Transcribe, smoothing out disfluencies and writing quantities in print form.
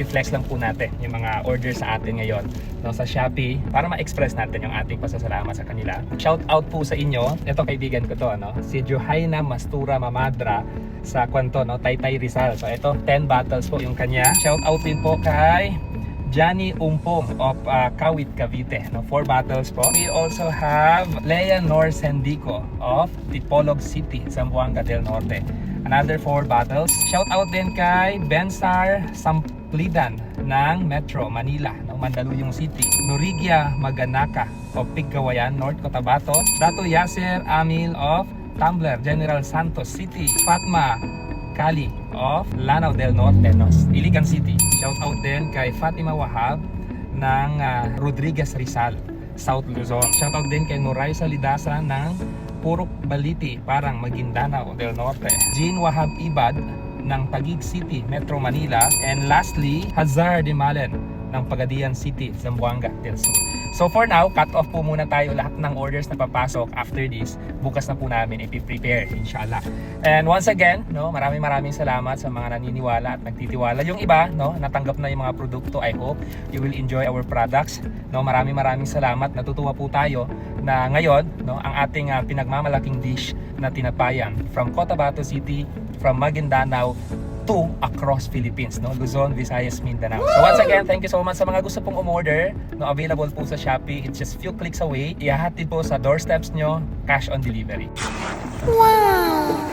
i-flex lang po natin yung mga order sa atin ngayon, no, sa Shopee para ma-express natin yung ating pasasalamat sa kanila. Shout out po sa inyo, ito kaibigan ko to, no, si Johaina Mastura Mamadra sa Kwanto, no, Taytay Rizal. So ito, 10 bottles po yung kanya. Shout out din po kay Johnny Umpong of Kawit, Cavite, no, 4 bottles po. We also have Leonor Sendico of Tipolog City, Zamboanga del Norte, another 4 bottles. Shout out din kay Bensar Samplidan ng Metro Manila, ng Mandaluyong City. Norigia Maganaka of Pigcawayan, North Cotabato. Dato Yasser Amil of Tumbler, General Santos City. Fatma Kali of Lanao del Norte, no, Iligan City. Shout out din kay Fatima Wahab ng Rodriguez Rizal, South Luzon. Shout out din kay Noraisa Lidasa ng Purok Baliti, parang Maguindanao del Norte. Jean Wahab Ibad ng Taguig City, Metro Manila. And lastly, Hazar Dimalen ng Pagadian City, Zamboanga del Sur. So for now, cut off po muna tayo lahat ng orders na papasok. After this, bukas na po namin i-prepare, inshallah. And once again, no, maraming salamat sa mga naniniwala at nagtitiwala. Yung iba, no, natanggap na yung mga produkto. I hope you will enjoy our products. No, maraming salamat. Natutuwa po tayo na ngayon, no, ang ating pinagmamalaking dish na tinapayan from Cotabato City, from Maguindanao to across Philippines, no, Luzon, Visayas, Mindanao. So once again, thank you so much sa mga gusto pong umorder, no, available po sa Shopee. It's just few clicks away. Ihahatid po sa doorsteps nyo, cash on delivery. Wow!